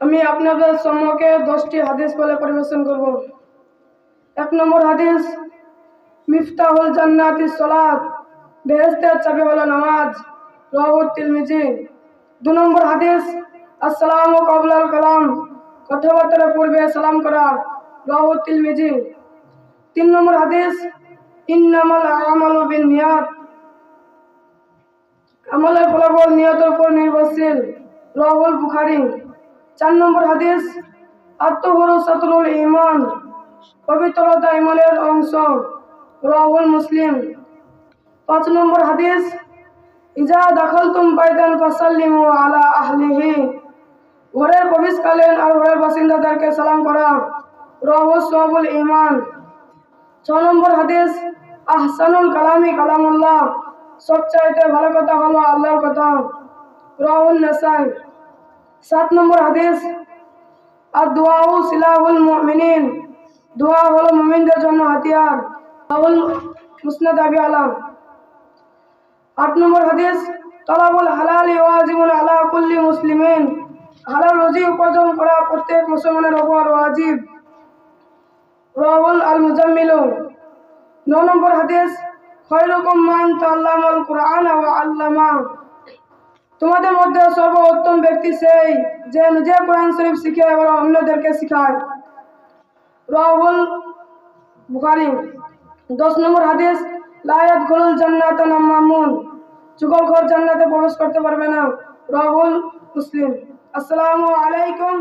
আমি আপনাদের সম্মুখে 10টি হাদিস বলে পরিবেশন করব। 1 নম্বর হাদিস, মিফতাহুল জান্নাতিস সালাত, বেহেশতের চাবি হলো নামাজ, রাওয়াহু তিরমিজি। 2 নম্বর হাদিস, আসসালামু ক্বাবলাল কালাম, কথাবার্তার পূর্বে সালাম করা, রাওয়াহু তিরমিজি। 3 নম্বর হাদিস, ইন্নামাল আমালু বিন্নিয়াত, আমলের ফলাফল নিয়তের উপর নির্ভরশীল, রাওয়াহুল বুখারী। 4 নম্বর হাদিস, আত-তাহুরু শাতরুল ঈমান, পবিত্রতা ঈমানের অংশ, রাওয়াহুল মুসলিম। 5 নম্বর হাদিস, ইজা দাখালতুম বাইতান ফাসাল্লিমু আলা আহলিহি, ঘরে প্রবেশকালীন আর ঘরের বাসিন্দাদেরকে সালাম করা, রাওয়াহু শুআবুল ঈমান। 6 নম্বর হাদিস, আহসানুল কালামি কালামুল্লাহ, সবচাইতে ভালো কথা হলো আল্লাহর কথা, রাওয়াহুন নাসাই। 7 নম্বর হাদিস, আদ-দুআউ সিলাহুল মুমিনিন, দোয়া হলো মুমিনদের জন্য হাতিয়ার, রাওয়াহুল মুসনাদ আবি আলা। 8 নম্বর হাদিস, তালাবুল হালালি ওয়াজিবুন আলা কুল্লি মুসলিমিন, হালাল রুজি উপার্জন করা প্রত্যেক মুসলমানের উপর ওয়াজিব, রাওয়াহুল আল মুজাম্মিল। 9 নম্বর হাদিস, খায়রুকুম মান তাআল্লামাল কুরআন ওয়া আল্লামা, তোমাদের মধ্যে সর্বোত্তম ব্যক্তি সেই যে নিজে কোরআন শরীফ শিখে এবং অন্যদেরকে শেখায়, রাওয়াহুল বুখারী। 10 নম্বর হাদিস, লা ইয়াদখুলুল জান্নাতা নাম্মামুন, চুগলখোর জান্নাতে প্রবেশ করতে পারবে না, রাওয়াহুল মুসলিম। আসসালামু আলাইকুম।